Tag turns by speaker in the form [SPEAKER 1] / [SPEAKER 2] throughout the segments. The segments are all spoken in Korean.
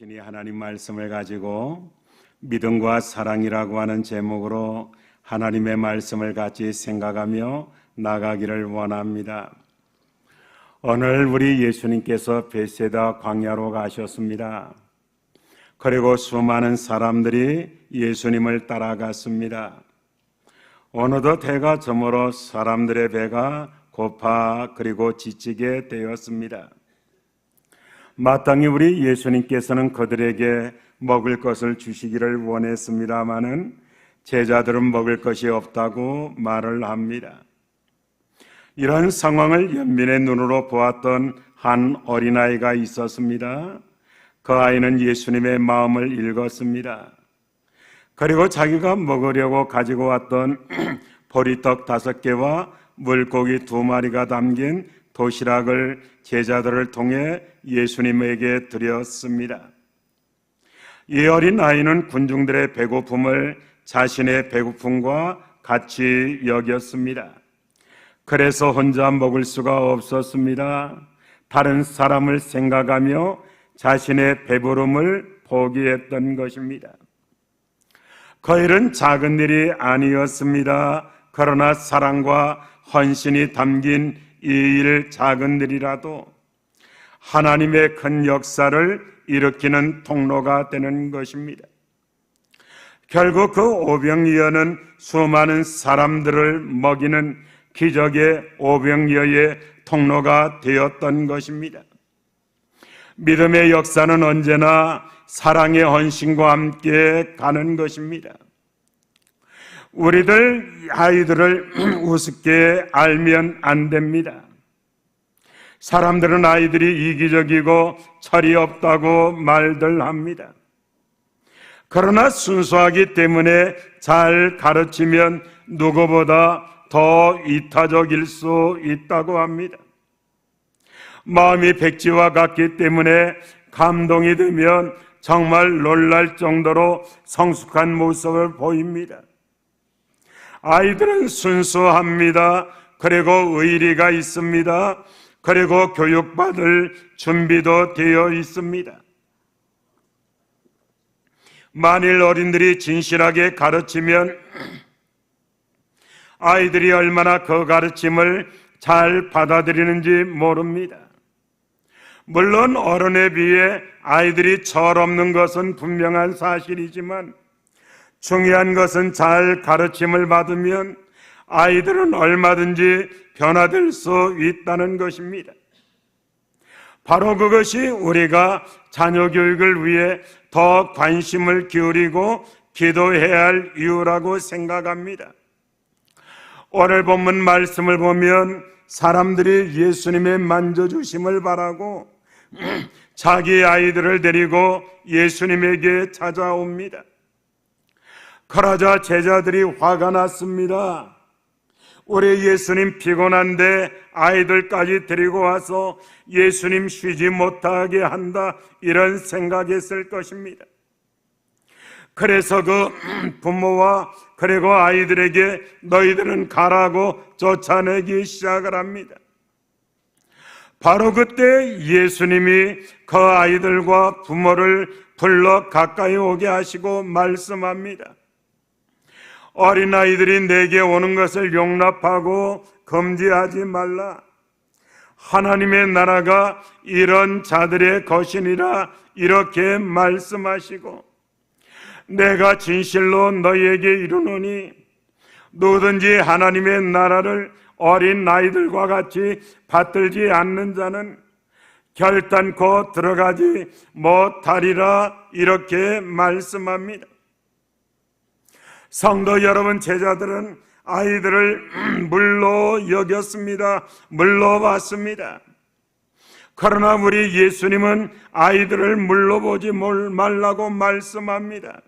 [SPEAKER 1] 신이 하나님 말씀을 가지고 믿음과 사랑이라고 하는 제목으로 하나님의 말씀을 같이 생각하며 나가기를 원합니다. 오늘 우리 예수님께서 베세다 광야로 가셨습니다. 그리고 수많은 사람들이 예수님을 따라갔습니다. 어느덧 해가 저물어 사람들의 배가 고파 그리고 지치게 되었습니다. 마땅히 우리 예수님께서는 그들에게 먹을 것을 주시기를 원했습니다마는 제자들은 먹을 것이 없다고 말을 합니다. 이런 상황을 연민의 눈으로 보았던 한 어린아이가 있었습니다. 그 아이는 예수님의 마음을 읽었습니다. 그리고 자기가 먹으려고 가지고 왔던 보리떡 5개와 물고기 2마리가 담긴 도시락을 제자들을 통해 예수님에게 드렸습니다. 이 어린 아이는 군중들의 배고픔을 자신의 배고픔과 같이 여겼습니다. 그래서 혼자 먹을 수가 없었습니다. 다른 사람을 생각하며 자신의 배부름을 포기했던 것입니다. 그 일은 작은 일이 아니었습니다. 그러나 사랑과 헌신이 담긴 이 일 작은 일이라도 하나님의 큰 역사를 일으키는 통로가 되는 것입니다. 결국 그 오병이어는 수많은 사람들을 먹이는 기적의 오병이어의 통로가 되었던 것입니다. 믿음의 역사는 언제나 사랑의 헌신과 함께 가는 것입니다. 우리들 아이들을 우습게 알면 안 됩니다. 사람들은 아이들이 이기적이고 철이 없다고 말들 합니다. 그러나 순수하기 때문에 잘 가르치면 누구보다 더 이타적일 수 있다고 합니다. 마음이 백지와 같기 때문에 감동이 되면 정말 놀랄 정도로 성숙한 모습을 보입니다. 아이들은 순수합니다. 그리고 의리가 있습니다. 그리고 교육받을 준비도 되어 있습니다. 만일 어린들이 진실하게 가르치면 아이들이 얼마나 그 가르침을 잘 받아들이는지 모릅니다. 물론 어른에 비해 아이들이 철없는 것은 분명한 사실이지만 중요한 것은 잘 가르침을 받으면 아이들은 얼마든지 변화될 수 있다는 것입니다. 바로 그것이 우리가 자녀 교육을 위해 더 관심을 기울이고 기도해야 할 이유라고 생각합니다. 오늘 본문 말씀을 보면 사람들이 예수님의 만져주심을 바라고 자기 아이들을 데리고 예수님에게 찾아옵니다. 그러자 제자들이 화가 났습니다. 우리 예수님 피곤한데 아이들까지 데리고 와서 예수님 쉬지 못하게 한다, 이런 생각했을 것입니다. 그래서 그 부모와 그리고 아이들에게 너희들은 가라고 쫓아내기 시작을 합니다. 바로 그때 예수님이 그 아이들과 부모를 불러 가까이 오게 하시고 말씀합니다. 어린아이들이 내게 오는 것을 용납하고 금지하지 말라. 하나님의 나라가 이런 자들의 것이니라, 이렇게 말씀하시고, 내가 진실로 너희에게 이르노니 누구든지 하나님의 나라를 어린 아이들과 같이 받들지 않는 자는 결단코 들어가지 못하리라, 이렇게 말씀합니다. 성도 여러분, 제자들은 아이들을 물로 여겼습니다. 물로 봤습니다. 그러나 우리 예수님은 아이들을 물로 보지 말라고 말씀합니다.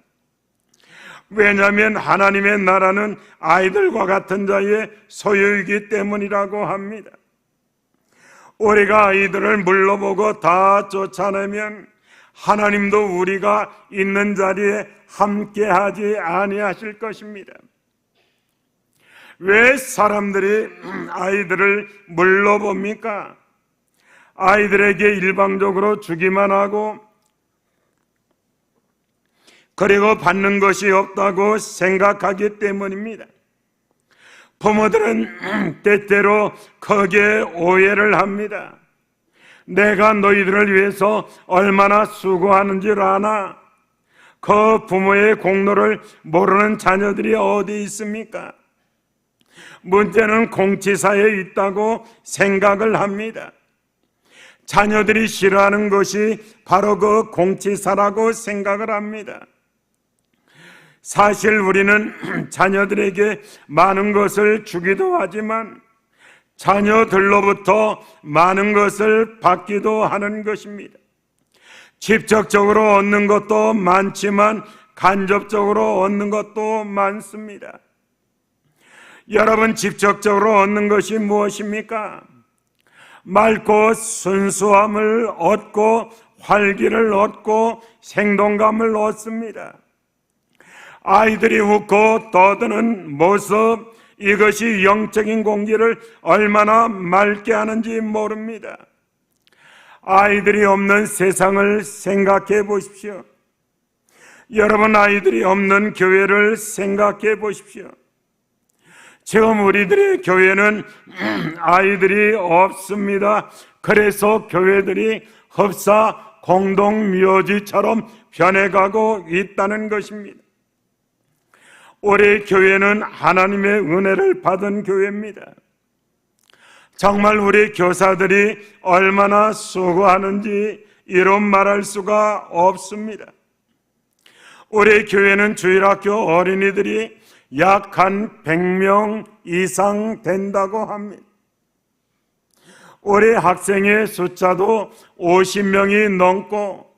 [SPEAKER 1] 왜냐하면 하나님의 나라는 아이들과 같은 자의 소유이기 때문이라고 합니다. 우리가 아이들을 물로 보고 다 쫓아내면 하나님도 우리가 있는 자리에 함께하지 아니하실 것입니다. 왜 사람들이 아이들을 물로 봅니까? 아이들에게 일방적으로 주기만 하고 그리고 받는 것이 없다고 생각하기 때문입니다. 부모들은 때때로 크게 오해를 합니다. 내가 너희들을 위해서 얼마나 수고하는 줄 아나? 그 부모의 공로를 모르는 자녀들이 어디 있습니까? 문제는 공치사에 있다고 생각을 합니다. 자녀들이 싫어하는 것이 바로 그 공치사라고 생각을 합니다. 사실 우리는 자녀들에게 많은 것을 주기도 하지만 자녀들로부터 많은 것을 받기도 하는 것입니다. 직접적으로 얻는 것도 많지만 간접적으로 얻는 것도 많습니다. 여러분, 직접적으로 얻는 것이 무엇입니까? 맑고 순수함을 얻고 활기를 얻고 생동감을 얻습니다. 아이들이 웃고 떠드는 모습, 이것이 영적인 공기를 얼마나 맑게 하는지 모릅니다. 아이들이 없는 세상을 생각해 보십시오. 여러분, 아이들이 없는 교회를 생각해 보십시오. 지금 우리들의 교회는 아이들이 없습니다. 그래서 교회들이 흡사 공동묘지처럼 변해가고 있다는 것입니다. 우리 교회는 하나님의 은혜를 받은 교회입니다. 정말 우리 교사들이 얼마나 수고하는지 이런 말할 수가 없습니다. 우리 교회는 주일학교 어린이들이 약 한 100명 이상 된다고 합니다. 우리 학생의 숫자도 50명이 넘고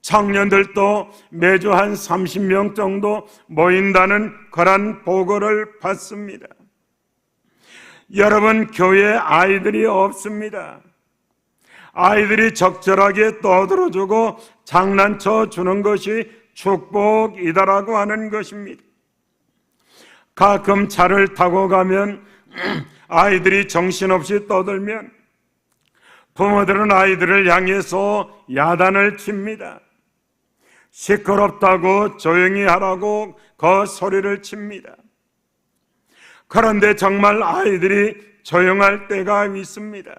[SPEAKER 1] 청년들도 매주 한 30명 정도 모인다는 그런 보고를 받습니다. 여러분, 교회에 아이들이 없습니다. 아이들이 적절하게 떠들어주고 장난쳐 주는 것이 축복이다라고 하는 것입니다. 가끔 차를 타고 가면 아이들이 정신없이 떠들면 부모들은 아이들을 향해서 야단을 칩니다. 시끄럽다고 조용히 하라고 그 소리를 칩니다. 그런데 정말 아이들이 조용할 때가 있습니다.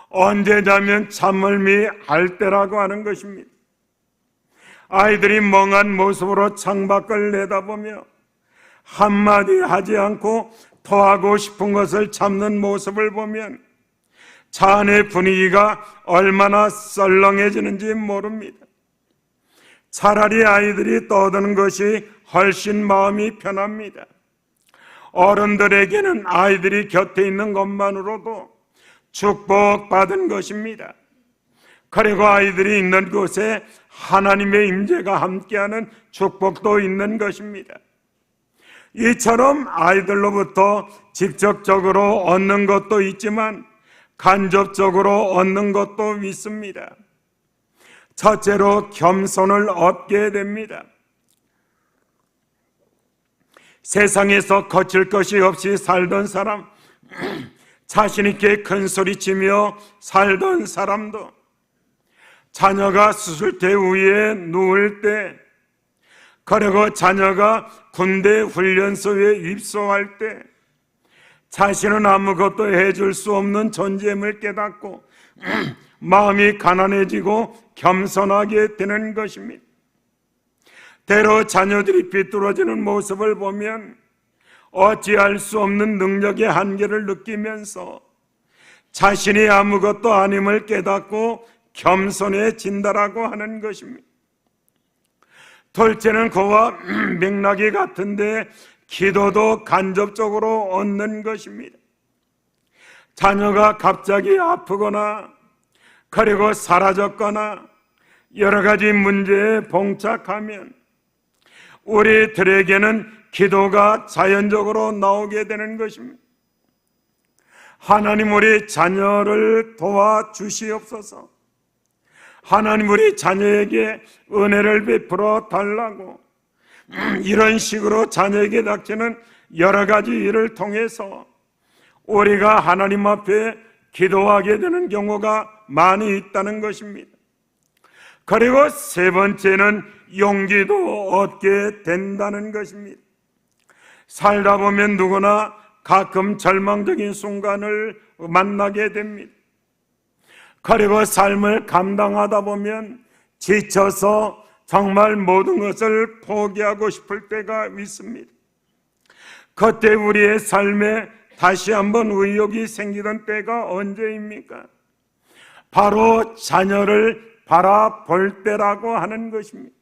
[SPEAKER 1] 언제냐면 참을미 할 때라고 하는 것입니다. 아이들이 멍한 모습으로 창밖을 내다보며 한마디 하지 않고 토하고 싶은 것을 참는 모습을 보면 차 안의 분위기가 얼마나 썰렁해지는지 모릅니다. 차라리 아이들이 떠드는 것이 훨씬 마음이 편합니다. 어른들에게는 아이들이 곁에 있는 것만으로도 축복받은 것입니다. 그리고 아이들이 있는 곳에 하나님의 임재가 함께하는 축복도 있는 것입니다. 이처럼 아이들로부터 직접적으로 얻는 것도 있지만 간접적으로 얻는 것도 있습니다. 첫째로 겸손을 얻게 됩니다. 세상에서 거칠 것이 없이 살던 사람, 자신 있게 큰 소리치며 살던 사람도 자녀가 수술대 위에 누울 때, 그리고 자녀가 군대 훈련소에 입소할 때 자신은 아무것도 해줄 수 없는 존재임을 깨닫고 마음이 가난해지고 겸손하게 되는 것입니다. 때로 자녀들이 비뚤어지는 모습을 보면 어찌할 수 없는 능력의 한계를 느끼면서 자신이 아무것도 아님을 깨닫고 겸손해진다라고 하는 것입니다. 둘째는 그와 맥락이 같은데 기도도 간접적으로 얻는 것입니다. 자녀가 갑자기 아프거나 그리고 사라졌거나 여러 가지 문제에 봉착하면 우리들에게는 기도가 자연적으로 나오게 되는 것입니다. 하나님, 우리 자녀를 도와주시옵소서. 하나님, 우리 자녀에게 은혜를 베풀어 달라고. 이런 식으로 자녀에게 닥치는 여러 가지 일을 통해서 우리가 하나님 앞에 기도하게 되는 경우가 많이 있다는 것입니다. 그리고 세 번째는 용기도 얻게 된다는 것입니다. 살다 보면 누구나 가끔 절망적인 순간을 만나게 됩니다. 그리고 삶을 감당하다 보면 지쳐서 정말 모든 것을 포기하고 싶을 때가 있습니다. 그때 우리의 삶에 다시 한번 의욕이 생기던 때가 언제입니까? 바로 자녀를 바라볼 때라고 하는 것입니다.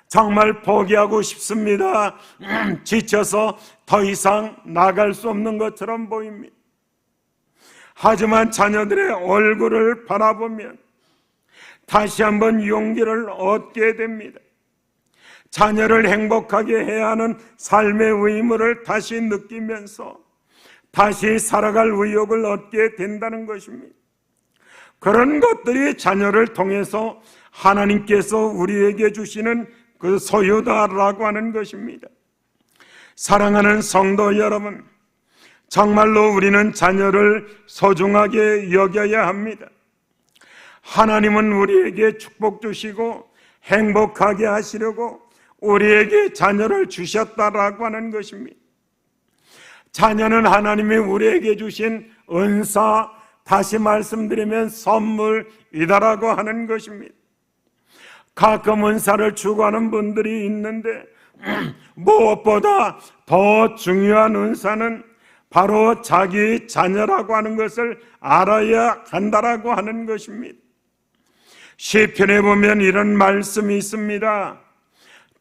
[SPEAKER 1] 정말 포기하고 싶습니다. 지쳐서 더 이상 나갈 수 없는 것처럼 보입니다. 하지만 자녀들의 얼굴을 바라보면 다시 한번 용기를 얻게 됩니다. 자녀를 행복하게 해야 하는 삶의 의무를 다시 느끼면서 다시 살아갈 의욕을 얻게 된다는 것입니다. 그런 것들이 자녀를 통해서 하나님께서 우리에게 주시는 그 소유다라고 하는 것입니다. 사랑하는 성도 여러분, 정말로 우리는 자녀를 소중하게 여겨야 합니다. 하나님은 우리에게 축복 주시고 행복하게 하시려고 우리에게 자녀를 주셨다라고 하는 것입니다. 자녀는 하나님이 우리에게 주신 은사, 다시 말씀드리면 선물이다라고 하는 것입니다. 가끔 은사를 추구하는 분들이 있는데 무엇보다 더 중요한 은사는 바로 자기 자녀라고 하는 것을 알아야 한다라고 하는 것입니다. 시편에 보면 이런 말씀이 있습니다.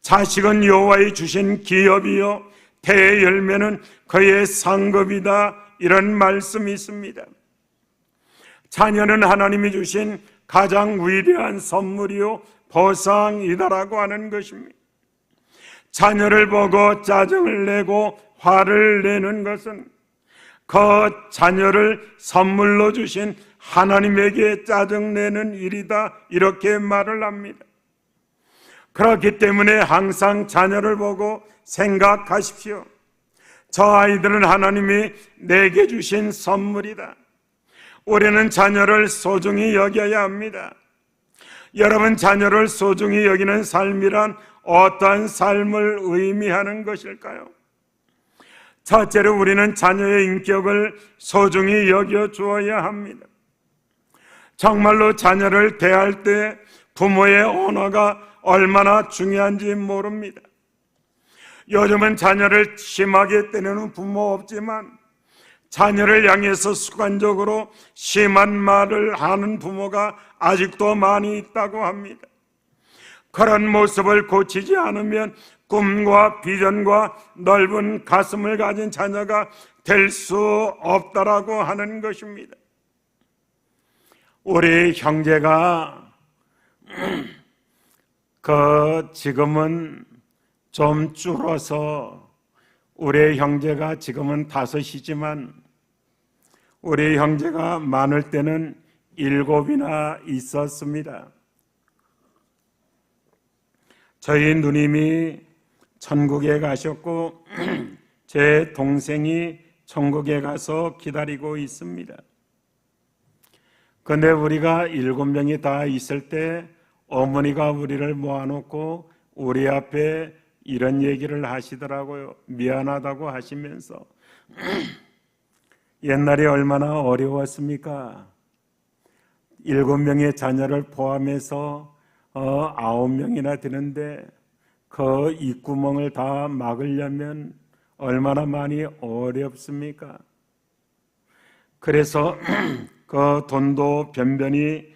[SPEAKER 1] 자식은 여호와의 주신 기업이요 태의 열매는 그의 상급이다, 이런 말씀이 있습니다. 자녀는 하나님이 주신 가장 위대한 선물이요 보상이다라고 하는 것입니다. 자녀를 보고 짜증을 내고 화를 내는 것은 그 자녀를 선물로 주신 하나님에게 짜증내는 일이다, 이렇게 말을 합니다. 그렇기 때문에 항상 자녀를 보고 생각하십시오. 저 아이들은 하나님이 내게 주신 선물이다. 우리는 자녀를 소중히 여겨야 합니다. 여러분, 자녀를 소중히 여기는 삶이란 어떠한 삶을 의미하는 것일까요? 첫째로 우리는 자녀의 인격을 소중히 여겨 주어야 합니다. 정말로 자녀를 대할 때 부모의 언어가 얼마나 중요한지 모릅니다. 요즘은 자녀를 심하게 때리는 부모 없지만 자녀를 향해서 습관적으로 심한 말을 하는 부모가 아직도 많이 있다고 합니다. 그런 모습을 고치지 않으면 꿈과 비전과 넓은 가슴을 가진 자녀가 될 수 없다라고 하는 것입니다. 우리 형제가 지금은 좀 줄어서 우리 형제가 지금은 5이지만 우리 형제가 많을 때는 7이나 있었습니다. 저희 누님이 천국에 가셨고 제 동생이 천국에 가서 기다리고 있습니다. 그런데 우리가 7명이 다 있을 때 어머니가 우리를 모아놓고 우리 앞에 이런 얘기를 하시더라고요. 미안하다고 하시면서 옛날에 얼마나 어려웠습니까? 7명의 자녀를 포함해서 9명이나 되는데 그 입구멍을 다 막으려면 얼마나 많이 어렵습니까? 그래서 그 돈도 변변히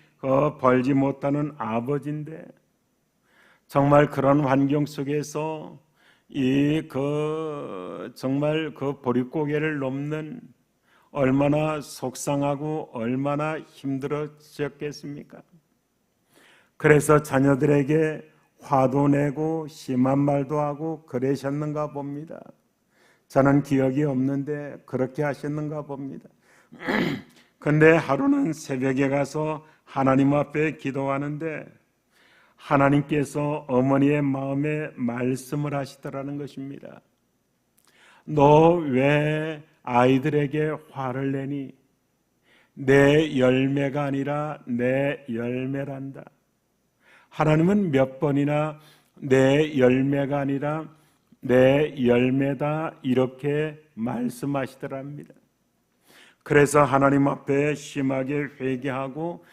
[SPEAKER 1] 벌지 못하는 아버지인데 정말 그런 환경 속에서 정말 그 보릿고개를 넘는 얼마나 속상하고 얼마나 힘들었겠습니까? 그래서 자녀들에게 화도 내고 심한 말도 하고 그러셨는가 봅니다. 저는 기억이 없는데 그렇게 하셨는가 봅니다. 근데 하루는 새벽에 가서 하나님 앞에 기도하는데 하나님께서 어머니의 마음에 말씀을 하시더라는 것입니다. 너 왜 아이들에게 화를 내니? 내 열매가 아니라 내 열매란다. 하나님은 몇 번이나 내 열매가 아니라 내 열매다 이렇게 말씀하시더랍니다. 그래서 하나님 앞에 심하게 회개하고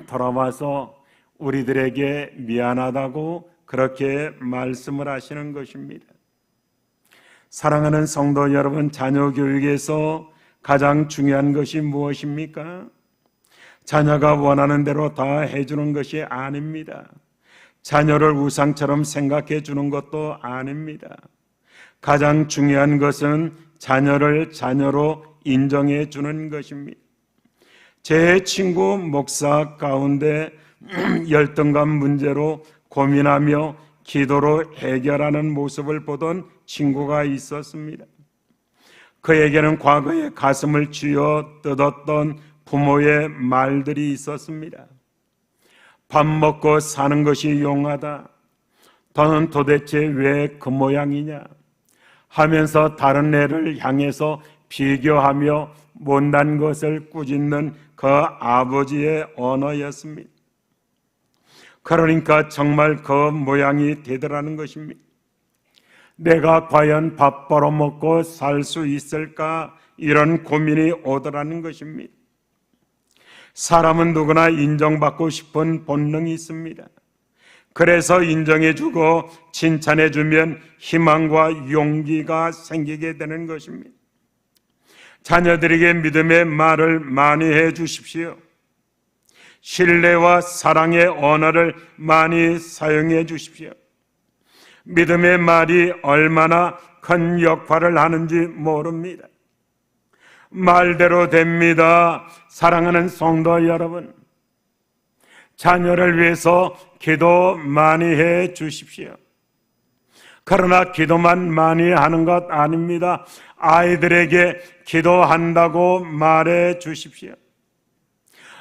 [SPEAKER 1] 돌아와서 우리들에게 미안하다고 그렇게 말씀을 하시는 것입니다. 사랑하는 성도 여러분, 자녀 교육에서 가장 중요한 것이 무엇입니까? 자녀가 원하는 대로 다 해주는 것이 아닙니다. 자녀를 우상처럼 생각해 주는 것도 아닙니다. 가장 중요한 것은 자녀를 자녀로 인정해 주는 것입니다. 제 친구 목사 가운데 열등감 문제로 고민하며 기도로 해결하는 모습을 보던 친구가 있었습니다. 그에게는 과거에 가슴을 쥐어 뜯었던 부모의 말들이 있었습니다. 밥 먹고 사는 것이 용하다. 너는 도대체 왜 그 모양이냐? 하면서 다른 애를 향해서 비교하며 못난 것을 꾸짖는 그 아버지의 언어였습니다. 그러니까 정말 그 모양이 되더라는 것입니다. 내가 과연 밥 벌어먹고 살 수 있을까? 이런 고민이 오더라는 것입니다. 사람은 누구나 인정받고 싶은 본능이 있습니다. 그래서 인정해주고 칭찬해주면 희망과 용기가 생기게 되는 것입니다. 자녀들에게 믿음의 말을 많이 해주십시오. 신뢰와 사랑의 언어를 많이 사용해 주십시오. 믿음의 말이 얼마나 큰 역할을 하는지 모릅니다. 말대로 됩니다. 사랑하는 성도 여러분, 자녀를 위해서 기도 많이 해 주십시오. 그러나 기도만 많이 하는 것 아닙니다. 아이들에게 기도한다고 말해 주십시오.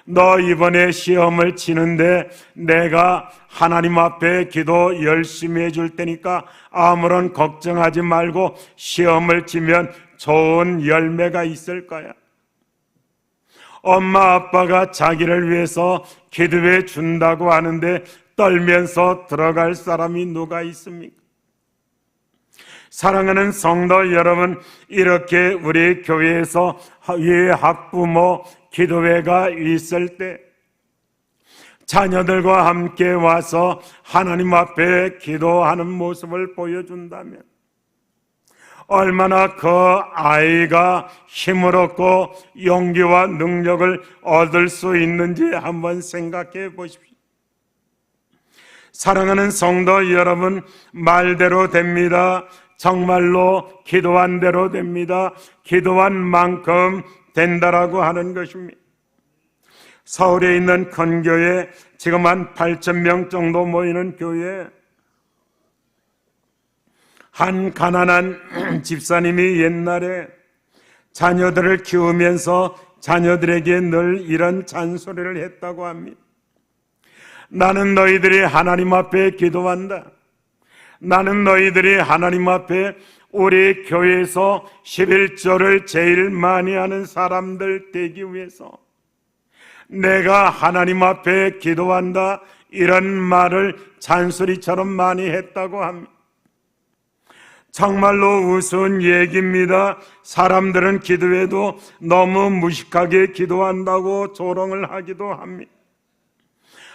[SPEAKER 1] 너 이번에 시험을 치는데 내가 하나님 앞에 기도 열심히 해줄 테니까 아무런 걱정하지 말고 시험을 치면 좋은 열매가 있을 거야. 엄마 아빠가 자기를 위해서 기도해 준다고 하는데 떨면서 들어갈 사람이 누가 있습니까? 사랑하는 성도 여러분, 이렇게 우리 교회에서 학부모 기도회가 있을 때 자녀들과 함께 와서 하나님 앞에 기도하는 모습을 보여준다면 얼마나 그 아이가 힘을 얻고 용기와 능력을 얻을 수 있는지 한번 생각해 보십시오. 사랑하는 성도 여러분, 말대로 됩니다. 정말로 기도한 대로 됩니다. 기도한 만큼 된다라고 하는 것입니다. 서울에 있는 큰 교회, 지금 한 8,000명 정도 모이는 교회, 한 가난한 집사님이 옛날에 자녀들을 키우면서 자녀들에게 늘 이런 잔소리를 했다고 합니다. 나는 너희들이 하나님 앞에 기도한다. 나는 너희들이 하나님 앞에 우리 교회에서 11조를 제일 많이 하는 사람들 되기 위해서 내가 하나님 앞에 기도한다, 이런 말을 잔소리처럼 많이 했다고 합니다. 정말로 우스운 얘기입니다. 사람들은 기도해도 너무 무식하게 기도한다고 조롱을 하기도 합니다.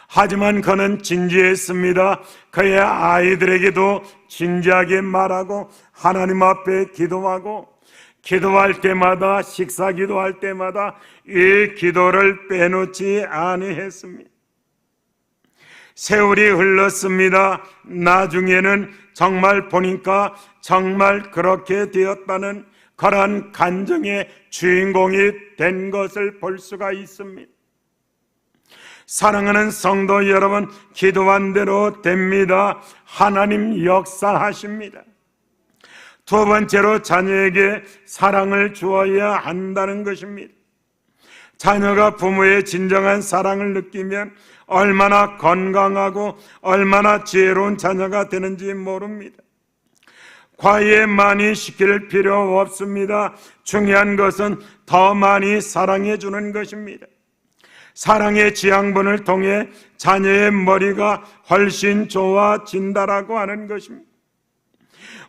[SPEAKER 1] 하지만 그는 진지했습니다. 그의 아이들에게도 진지하게 말하고 하나님 앞에 기도하고, 기도할 때마다, 식사 기도할 때마다 이 기도를 빼놓지 아니했습니다. 세월이 흘렀습니다. 나중에는 정말 보니까 정말 그렇게 되었다는 그런 간증의 주인공이 된 것을 볼 수가 있습니다. 사랑하는 성도 여러분, 기도한 대로 됩니다. 하나님 역사하십니다. 두 번째로 자녀에게 사랑을 주어야 한다는 것입니다. 자녀가 부모의 진정한 사랑을 느끼면 얼마나 건강하고 얼마나 지혜로운 자녀가 되는지 모릅니다. 과외 많이 시킬 필요 없습니다. 중요한 것은 더 많이 사랑해 주는 것입니다. 사랑의 지향본을 통해 자녀의 머리가 훨씬 좋아진다라고 하는 것입니다.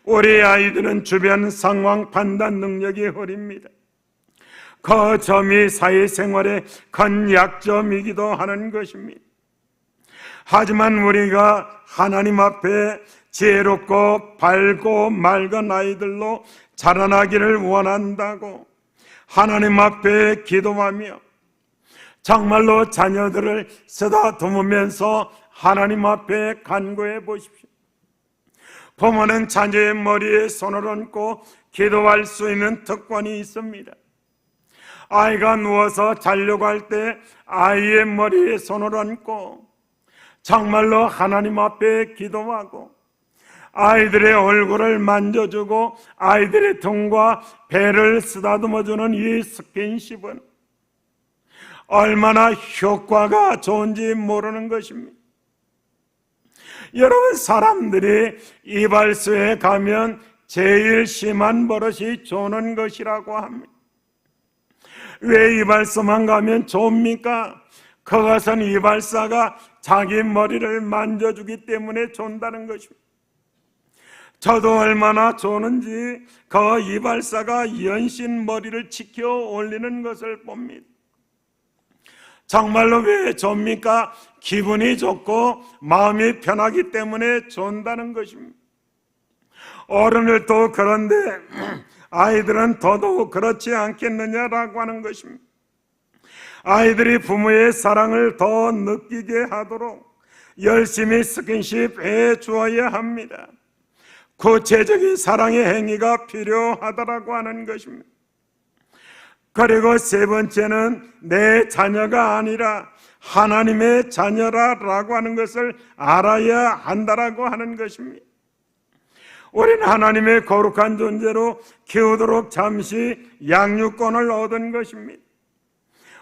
[SPEAKER 1] 우리 아이들은 주변 상황 판단 능력이 흐립니다. 그 점이 사회생활의 큰 약점이기도 하는 것입니다. 하지만 우리가 하나님 앞에 지혜롭고 밝고 맑은 아이들로 자라나기를 원한다고 하나님 앞에 기도하며 정말로 자녀들을 쓰다듬으면서 하나님 앞에 간구해 보십시오. 부모는 자녀의 머리에 손을 얹고 기도할 수 있는 특권이 있습니다. 아이가 누워서 자려고 할 때 아이의 머리에 손을 얹고 정말로 하나님 앞에 기도하고 아이들의 얼굴을 만져주고 아이들의 등과 배를 쓰다듬어주는 이 스킨십은 얼마나 효과가 좋은지 모르는 것입니다. 여러분, 사람들이 이발소에 가면 제일 심한 버릇이 조는 것이라고 합니다. 왜 이발소만 가면 좋습니까? 그것은 이발사가 자기 머리를 만져주기 때문에 존다는 것입니다. 저도 얼마나 좋은지 그 이발사가 연신 머리를 지켜 올리는 것을 봅니다. 정말로 왜 좋습니까? 기분이 좋고 마음이 편하기 때문에 좋다는 것입니다. 어른들도 그런데 아이들은 더더욱 그렇지 않겠느냐라고 하는 것입니다. 아이들이 부모의 사랑을 더 느끼게 하도록 열심히 스킨십 해 주어야 합니다. 구체적인 사랑의 행위가 필요하다라고 하는 것입니다. 그리고 세 번째는 내 자녀가 아니라 하나님의 자녀라라고 하는 것을 알아야 한다라고 하는 것입니다. 우리는 하나님의 거룩한 존재로 키우도록 잠시 양육권을 얻은 것입니다.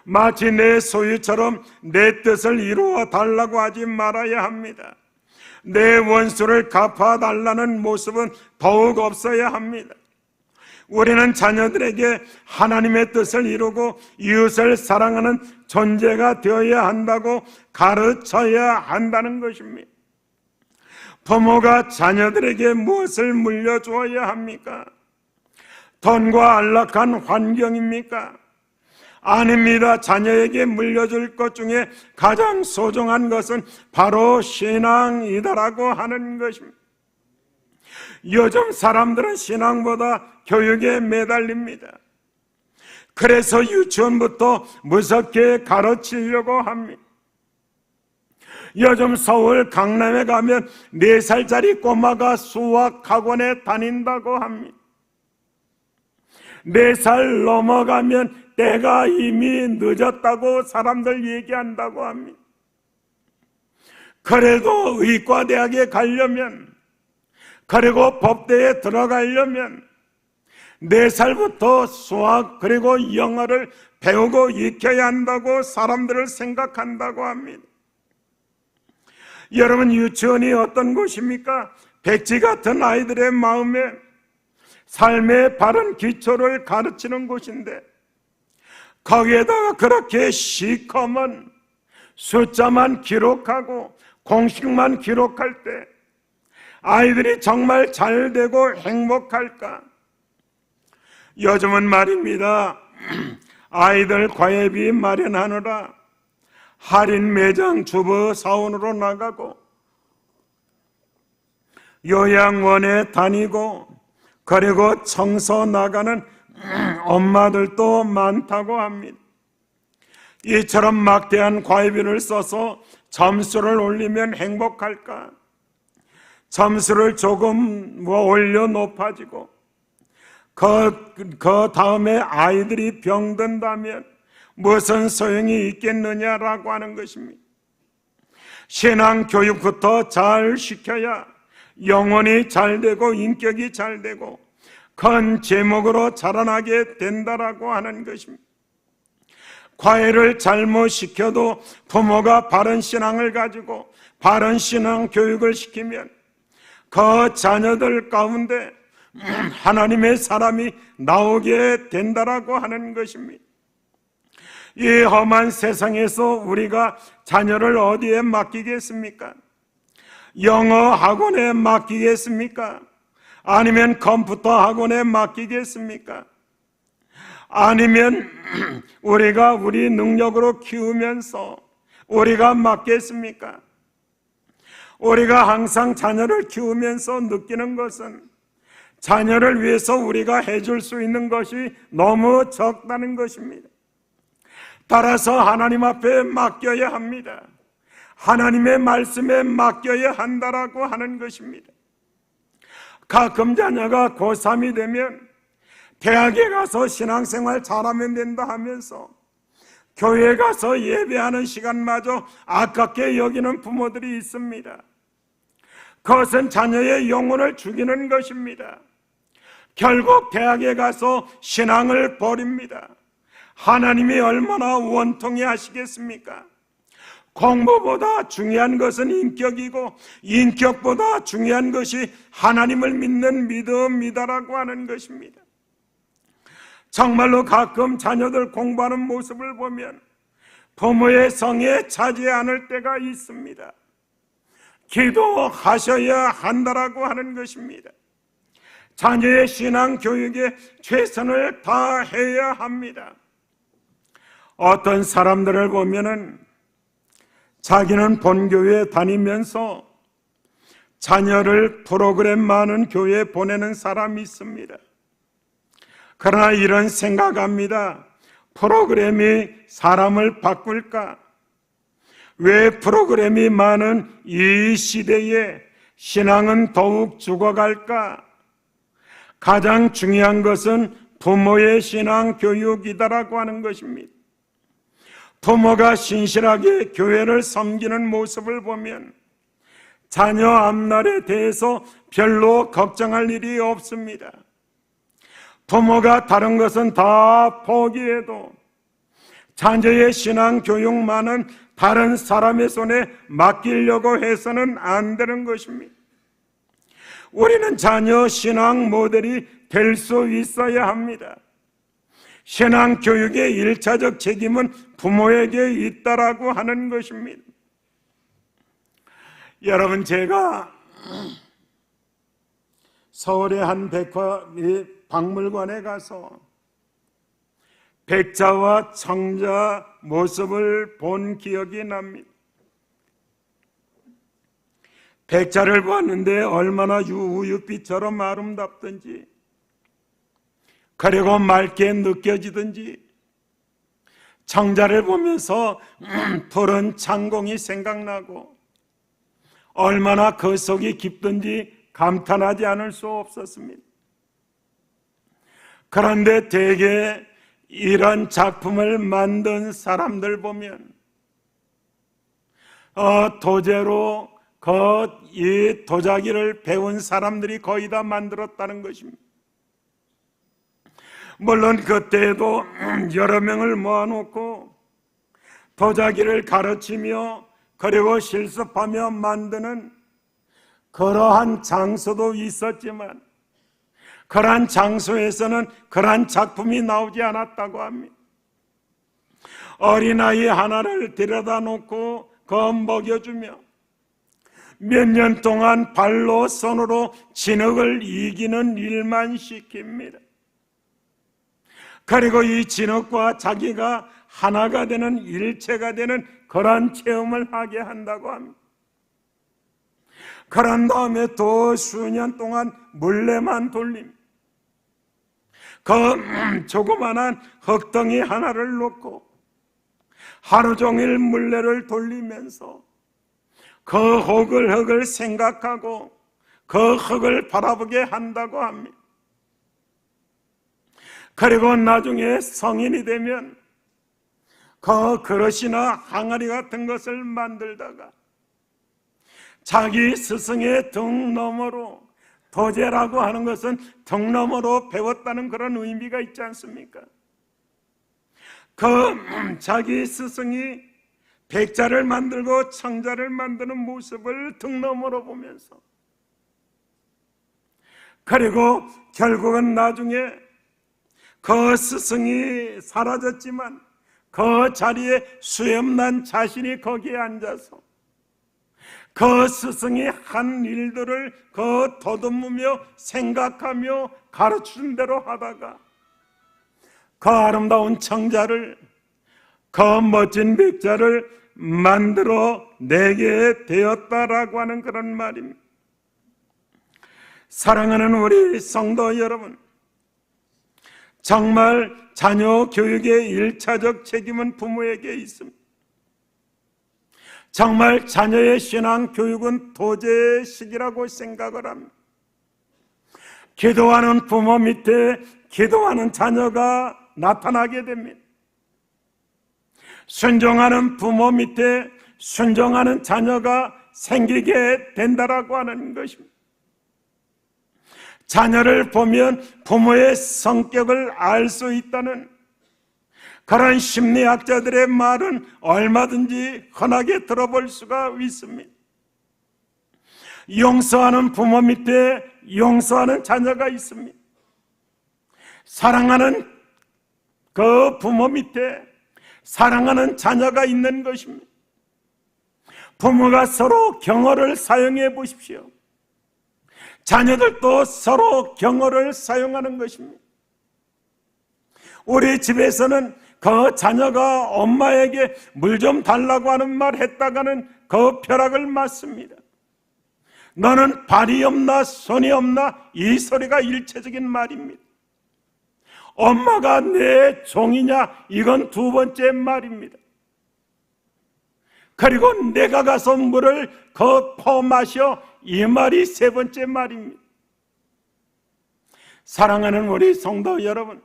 [SPEAKER 1] 마치 내 소유처럼 내 뜻을 이루어 달라고 하지 말아야 합니다. 내 원수를 갚아달라는 모습은 더욱 없어야 합니다. 우리는 자녀들에게 하나님의 뜻을 이루고 이웃을 사랑하는 존재가 되어야 한다고 가르쳐야 한다는 것입니다. 부모가 자녀들에게 무엇을 물려주어야 합니까? 돈과 안락한 환경입니까? 아닙니다. 자녀에게 물려줄 것 중에 가장 소중한 것은 바로 신앙이다라고 하는 것입니다. 요즘 사람들은 신앙보다 교육에 매달립니다. 그래서 유치원부터 무섭게 가르치려고 합니다. 요즘 서울 강남에 가면 4살짜리 꼬마가 수학학원에 다닌다고 합니다. 4살 넘어가면 때가 이미 늦었다고 사람들 얘기한다고 합니다. 그래도 의과대학에 가려면, 그리고 법대에 들어가려면 4살부터 수학 그리고 영어를 배우고 익혀야 한다고 사람들을 생각한다고 합니다. 여러분, 유치원이 어떤 곳입니까? 백지 같은 아이들의 마음에 삶의 바른 기초를 가르치는 곳인데, 거기에다가 그렇게 시커먼 숫자만 기록하고 공식만 기록할 때 아이들이 정말 잘 되고 행복할까? 요즘은 말입니다, 아이들 과외비 마련하느라 할인 매장 주부 사원으로 나가고 요양원에 다니고 그리고 청소 나가는 엄마들도 많다고 합니다. 이처럼 막대한 과외비를 써서 점수를 올리면 행복할까? 점수를 조금 올려 높아지고 그 다음에 아이들이 병든다면 무슨 소용이 있겠느냐라고 하는 것입니다. 신앙 교육부터 잘 시켜야 영혼이 잘 되고 인격이 잘 되고 큰 제목으로 자라나게 된다라고 하는 것입니다. 과외를 잘못 시켜도 부모가 바른 신앙을 가지고 바른 신앙 교육을 시키면 그 자녀들 가운데 하나님의 사람이 나오게 된다라고 하는 것입니다. 이 험한 세상에서 우리가 자녀를 어디에 맡기겠습니까? 영어 학원에 맡기겠습니까? 아니면 컴퓨터 학원에 맡기겠습니까? 아니면 우리가 우리 능력으로 키우면서 우리가 맡겠습니까? 우리가 항상 자녀를 키우면서 느끼는 것은 자녀를 위해서 우리가 해줄 수 있는 것이 너무 적다는 것입니다. 따라서 하나님 앞에 맡겨야 합니다. 하나님의 말씀에 맡겨야 한다라고 하는 것입니다. 가끔 자녀가 고3이 되면 대학에 가서 신앙생활 잘하면 된다 하면서 교회에 가서 예배하는 시간마저 아깝게 여기는 부모들이 있습니다. 그것은 자녀의 영혼을 죽이는 것입니다. 결국 대학에 가서 신앙을 버립니다. 하나님이 얼마나 원통해 하시겠습니까? 공부보다 중요한 것은 인격이고 인격보다 중요한 것이 하나님을 믿는 믿음이다라고 하는 것입니다. 정말로 가끔 자녀들 공부하는 모습을 보면 부모의 성에 차지 않을 때가 있습니다. 기도하셔야 한다라고 하는 것입니다. 자녀의 신앙 교육에 최선을 다해야 합니다. 어떤 사람들을 보면은 자기는 본교회에 다니면서 자녀를 프로그램 많은 교회에 보내는 사람이 있습니다. 그러나 이런 생각합니다. 프로그램이 사람을 바꿀까? 왜 프로그램이 많은 이 시대에 신앙은 더욱 죽어갈까? 가장 중요한 것은 부모의 신앙 교육이다라고 하는 것입니다. 부모가 신실하게 교회를 섬기는 모습을 보면 자녀 앞날에 대해서 별로 걱정할 일이 없습니다. 부모가 다른 것은 다 포기해도 자녀의 신앙 교육만은 다른 사람의 손에 맡기려고 해서는 안 되는 것입니다. 우리는 자녀 신앙 모델이 될 수 있어야 합니다. 신앙 교육의 1차적 책임은 부모에게 있다라고 하는 것입니다. 여러분, 제가 서울의 한 박물관에 가서 백자와 청자 모습을 본 기억이 납니다. 백자를 보았는데 얼마나 우윳빛처럼 아름답든지, 그리고 맑게 느껴지든지, 청자를 보면서 푸른 창공이 생각나고 얼마나 그 속이 깊든지 감탄하지 않을 수 없었습니다. 그런데 대개 이런 작품을 만든 사람들 보면 도제로 이 도자기를 배운 사람들이 거의 다 만들었다는 것입니다. 물론 그때에도 여러 명을 모아놓고 도자기를 가르치며 그리고 실습하며 만드는 그러한 장소도 있었지만 그러한 장소에서는 그러한 작품이 나오지 않았다고 합니다. 어린아이 하나를 데려다 놓고 먹여주며 몇 년 동안 발로 손으로 진흙을 이기는 일만 시킵니다. 그리고 이 진흙과 자기가 하나가 되는, 일체가 되는 그런 체험을 하게 한다고 합니다. 그런 다음에 또 수년 동안 물레만 돌립니다. 그 조그만한 흙덩이 하나를 놓고 하루 종일 물레를 돌리면서 그 흙을 생각하고 그 흙을 바라보게 한다고 합니다. 그리고 나중에 성인이 되면 그 그릇이나 항아리 같은 것을 만들다가 자기 스승의 등 너머로, 도제라고 하는 것은 등 너머로 배웠다는 그런 의미가 있지 않습니까? 그 자기 스승이 백자를 만들고 청자를 만드는 모습을 등 너머로 보면서, 그리고 결국은 나중에 그 스승이 사라졌지만 그 자리에 수염난 자신이 거기에 앉아서 그 스승이 한 일들을 그 더듬으며 생각하며 가르치는 대로 하다가 그 아름다운 청자를, 그 멋진 백자를 만들어 내게 되었다라고 하는 그런 말입니다. 사랑하는 우리 성도 여러분, 정말 자녀 교육의 1차적 책임은 부모에게 있습니다. 정말 자녀의 신앙 교육은 도제식이라고 생각을 합니다. 기도하는 부모 밑에 기도하는 자녀가 나타나게 됩니다. 순종하는 부모 밑에 순종하는 자녀가 생기게 된다라고 하는 것입니다. 자녀를 보면 부모의 성격을 알 수 있다는 그런 심리학자들의 말은 얼마든지 흔하게 들어볼 수가 있습니다. 용서하는 부모 밑에 용서하는 자녀가 있습니다. 사랑하는 그 부모 밑에 사랑하는 자녀가 있는 것입니다. 부모가 서로 경어를 사용해 보십시오. 자녀들도 서로 경어를 사용하는 것입니다. 우리 집에서는 그 자녀가 엄마에게 물 좀 달라고 하는 말 했다가는 그 벼락을 맞습니다. 너는 발이 없나 손이 없나, 이 소리가 일체적인 말입니다. 엄마가 내 종이냐, 이건 두 번째 말입니다. 그리고 내가 가서 물을 퍼 마셔, 이 말이 세 번째 말입니다. 사랑하는 우리 성도 여러분,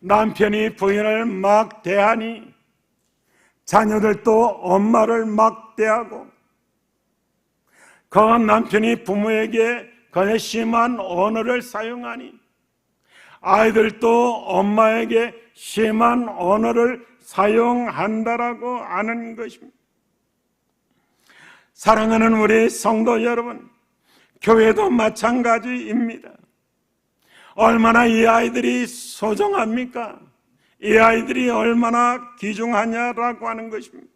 [SPEAKER 1] 남편이 부인을 막 대하니 자녀들도 엄마를 막 대하고, 그 남편이 부모에게 그 심한 언어를 사용하니 아이들도 엄마에게 심한 언어를 사용한다라고 하는 것입니다. 사랑하는 우리 성도 여러분, 교회도 마찬가지입니다. 얼마나 이 아이들이 소중합니까? 이 아이들이 얼마나 귀중하냐라고 하는 것입니다.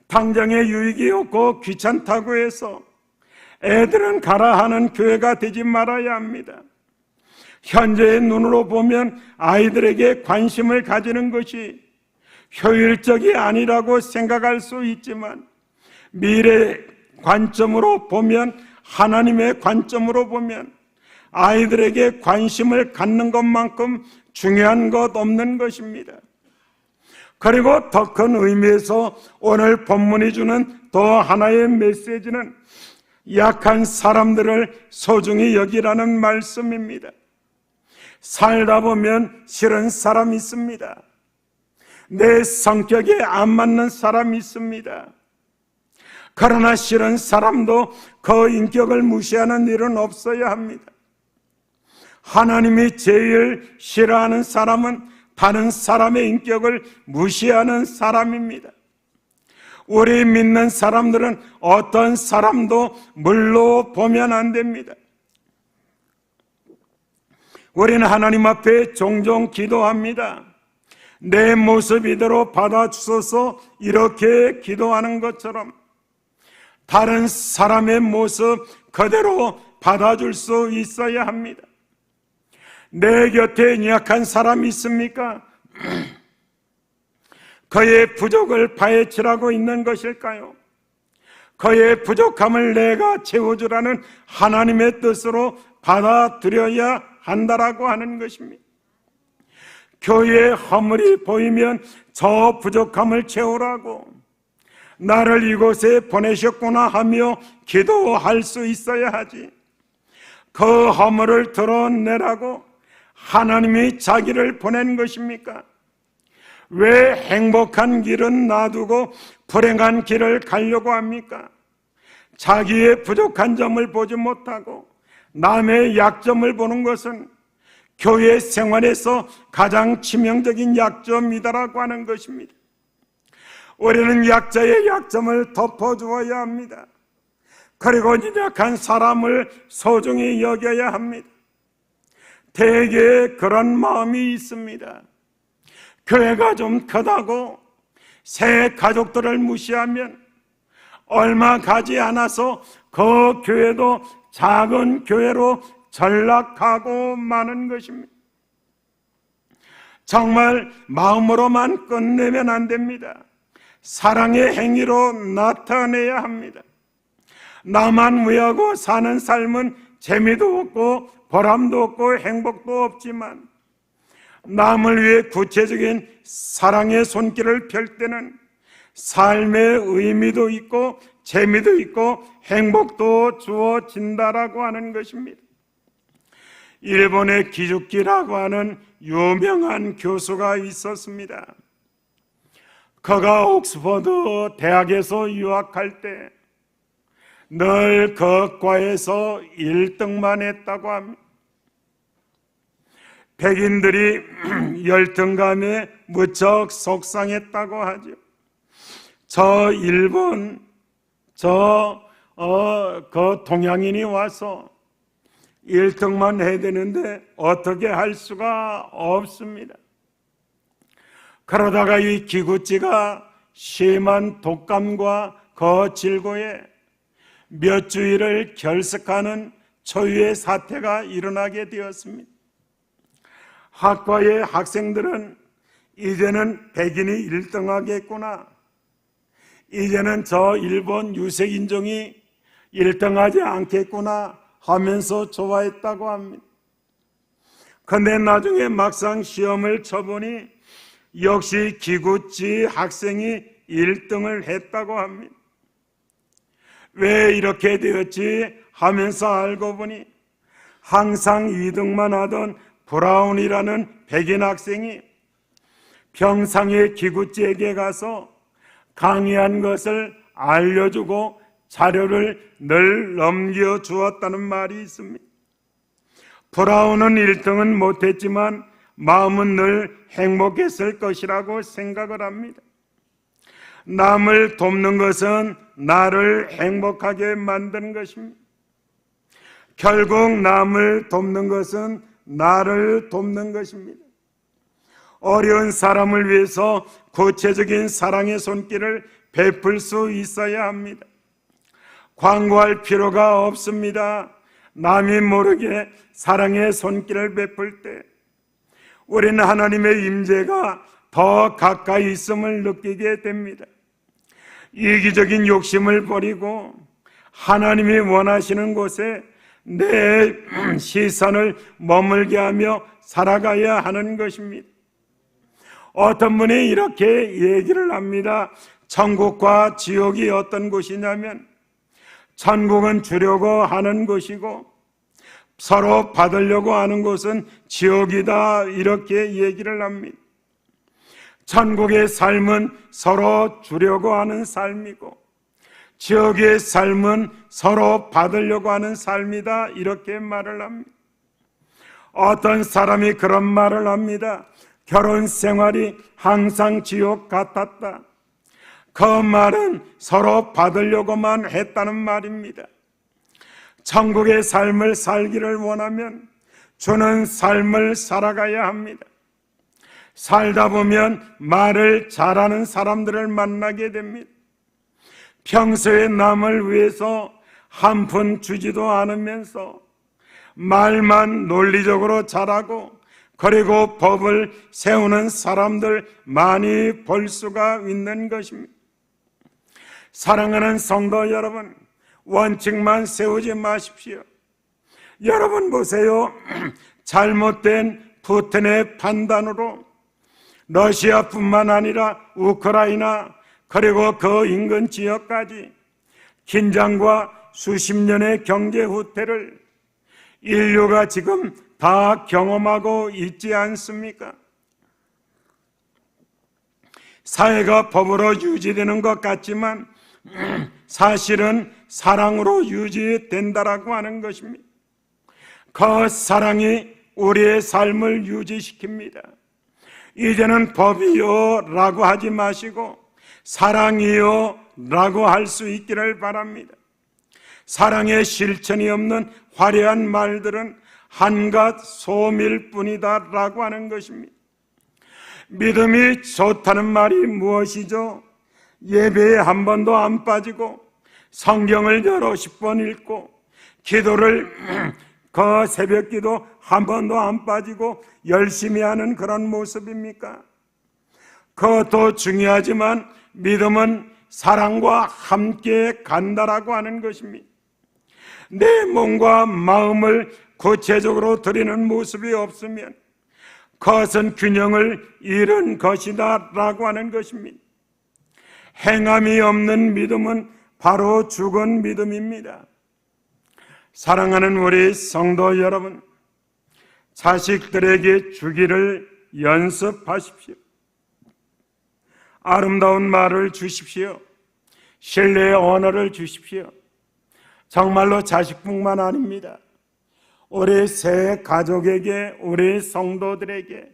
[SPEAKER 1] 당장에 유익이 없고 귀찮다고 해서 애들은 가라 하는 교회가 되지 말아야 합니다. 현재의 눈으로 보면 아이들에게 관심을 가지는 것이 효율적이 아니라고 생각할 수 있지만, 미래 관점으로 보면, 하나님의 관점으로 보면 아이들에게 관심을 갖는 것만큼 중요한 것 없는 것입니다. 그리고 더 큰 의미에서 오늘 본문이 주는 더 하나의 메시지는 약한 사람들을 소중히 여기라는 말씀입니다. 살다 보면 싫은 사람이 있습니다. 내 성격에 안 맞는 사람이 있습니다. 그러나 싫은 사람도 그 인격을 무시하는 일은 없어야 합니다. 하나님이 제일 싫어하는 사람은 다른 사람의 인격을 무시하는 사람입니다. 우리 믿는 사람들은 어떤 사람도 물로 보면 안 됩니다. 우리는 하나님 앞에 종종 기도합니다. 내 모습 이대로 받아주소서, 이렇게 기도하는 것처럼 다른 사람의 모습 그대로 받아줄 수 있어야 합니다. 내 곁에 약한 사람이 있습니까? 그의 부족을 파헤치라고 있는 것일까요? 그의 부족함을 내가 채워주라는 하나님의 뜻으로 받아들여야 한다라고 하는 것입니다. 교회에 허물이 보이면 저 부족함을 채우라고, 나를 이곳에 보내셨구나 하며 기도할 수 있어야 하지, 그 허물을 드러내라고 하나님이 자기를 보낸 것입니까? 왜 행복한 길은 놔두고 불행한 길을 가려고 합니까? 자기의 부족한 점을 보지 못하고 남의 약점을 보는 것은 교회 생활에서 가장 치명적인 약점이다라고 하는 것입니다. 우리는 약자의 약점을 덮어주어야 합니다. 그리고 약한 사람을 소중히 여겨야 합니다. 대개 그런 마음이 있습니다. 교회가 좀 크다고 새 가족들을 무시하면 얼마 가지 않아서 그 교회도 작은 교회로 전락하고 마는 것입니다. 정말 마음으로만 끝내면 안 됩니다. 사랑의 행위로 나타내야 합니다. 나만 위하고 사는 삶은 재미도 없고 보람도 없고 행복도 없지만 남을 위해 구체적인 사랑의 손길을 펼 때는 삶의 의미도 있고 재미도 있고 행복도 주어진다라고 하는 것입니다. 일본의 기죽기라고 하는 유명한 교수가 있었습니다. 그가 옥스퍼드 대학에서 유학할 때 늘 그 과에서 1등만 했다고 합니다. 백인들이 열등감에 무척 속상했다고 하죠. 저 일본, 그 동양인이 와서 1등만 해야 되는데 어떻게 할 수가 없습니다. 그러다가 이 기구찌가 심한 독감과 거칠고에 몇 주일을 결석하는 초유의 사태가 일어나게 되었습니다. 학과의 학생들은 이제는 백인이 1등하겠구나, 이제는 저 일본 유색인종이 1등하지 않겠구나 하면서 좋아했다고 합니다. 그런데 나중에 막상 시험을 쳐보니 역시 기구찌 학생이 1등을 했다고 합니다. 왜 이렇게 되었지 하면서 알고 보니 항상 2등만 하던 브라운이라는 백인 학생이 평상의 기구찌에게 가서 강의한 것을 알려주고 자료를 늘 넘겨주었다는 말이 있습니다. 브라운은 1등은 못했지만 마음은 늘 행복했을 것이라고 생각을 합니다. 남을 돕는 것은 나를 행복하게 만드는 것입니다. 결국 남을 돕는 것은 나를 돕는 것입니다. 어려운 사람을 위해서 구체적인 사랑의 손길을 베풀 수 있어야 합니다. 광고할 필요가 없습니다. 남이 모르게 사랑의 손길을 베풀 때 우리는 하나님의 임재가 더 가까이 있음을 느끼게 됩니다. 이기적인 욕심을 버리고 하나님이 원하시는 곳에 내 시선을 머물게 하며 살아가야 하는 것입니다. 어떤 분이 이렇게 얘기를 합니다. 천국과 지옥이 어떤 곳이냐면 천국은 주려고 하는 곳이고 서로 받으려고 하는 곳은 지옥이다, 이렇게 얘기를 합니다. 천국의 삶은 서로 주려고 하는 삶이고 지옥의 삶은 서로 받으려고 하는 삶이다, 이렇게 말을 합니다. 어떤 사람이 그런 말을 합니다. 결혼 생활이 항상 지옥 같았다. 그 말은 서로 받으려고만 했다는 말입니다. 천국의 삶을 살기를 원하면 주는 삶을 살아가야 합니다. 살다 보면 말을 잘하는 사람들을 만나게 됩니다. 평소에 남을 위해서 한 푼 주지도 않으면서 말만 논리적으로 잘하고 그리고 법을 세우는 사람들 많이 볼 수가 있는 것입니다. 사랑하는 성도 여러분, 원칙만 세우지 마십시오. 여러분 보세요. 잘못된 푸틴의 판단으로 러시아뿐만 아니라 우크라이나 그리고 그 인근 지역까지 긴장과 수십 년의 경제 후퇴를 인류가 지금 다 경험하고 있지 않습니까? 사회가 법으로 유지되는 것 같지만 사실은 사랑으로 유지된다라고 하는 것입니다. 그 사랑이 우리의 삶을 유지시킵니다. 이제는 법이요 라고 하지 마시고 사랑이요 라고 할 수 있기를 바랍니다. 사랑의 실천이 없는 화려한 말들은 한갓 소밀 뿐이다 라고 하는 것입니다. 믿음이 좋다는 말이 무엇이죠? 예배에 한 번도 안 빠지고 성경을 여러 10번 읽고 기도를 그 새벽 기도 한 번도 안 빠지고 열심히 하는 그런 모습입니까? 그것도 중요하지만 믿음은 사랑과 함께 간다라고 하는 것입니다. 내 몸과 마음을 구체적으로 드리는 모습이 없으면 그것은 균형을 잃은 것이다 라고 하는 것입니다. 행함이 없는 믿음은 바로 죽은 믿음입니다. 사랑하는 우리 성도 여러분, 자식들에게 주기를 연습하십시오. 아름다운 말을 주십시오. 신뢰의 언어를 주십시오. 정말로 자식뿐만 아닙니다. 우리 새 가족에게, 우리 성도들에게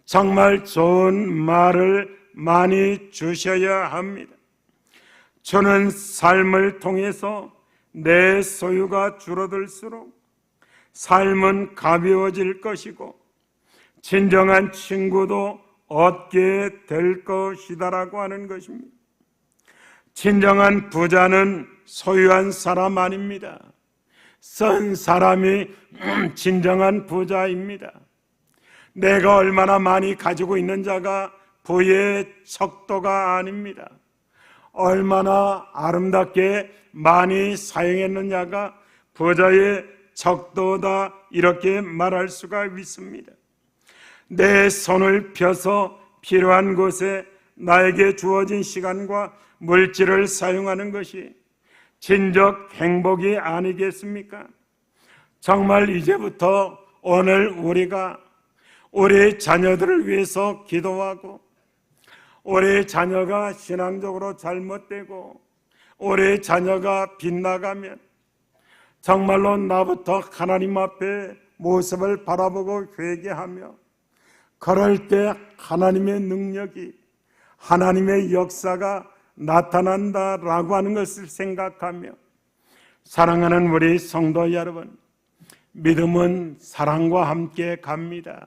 [SPEAKER 1] 정말 좋은 말을 많이 주셔야 합니다. 주는 삶을 통해서 내 소유가 줄어들수록 삶은 가벼워질 것이고 진정한 친구도 얻게 될 것이다라고 하는 것입니다. 진정한 부자는 소유한 사람 아닙니다. 쓴 사람이 진정한 부자입니다. 내가 얼마나 많이 가지고 있는 자가 부의 척도가 아닙니다. 얼마나 아름답게 많이 사용했느냐가 부자의 척도다, 이렇게 말할 수가 있습니다. 내 손을 펴서 필요한 곳에 나에게 주어진 시간과 물질을 사용하는 것이 진정 행복이 아니겠습니까? 정말 이제부터 오늘 우리가 우리 자녀들을 위해서 기도하고 우리 자녀가 신앙적으로 잘못되고 우리 자녀가 빗나가면 정말로 나부터 하나님 앞에 모습을 바라보고 회개하며 그럴 때 하나님의 능력이, 하나님의 역사가 나타난다라고 하는 것을 생각하며 사랑하는 우리 성도 여러분, 믿음은 사랑과 함께 갑니다.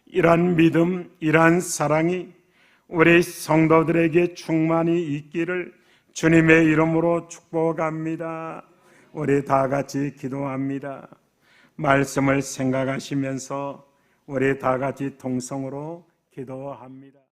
[SPEAKER 1] 이러한 믿음, 이러한 사랑이 우리 성도들에게 충만히 있기를 주님의 이름으로 축복합니다. 우리 다 같이 기도합니다. 말씀을 생각하시면서 우리 다 같이 통성으로 기도합니다.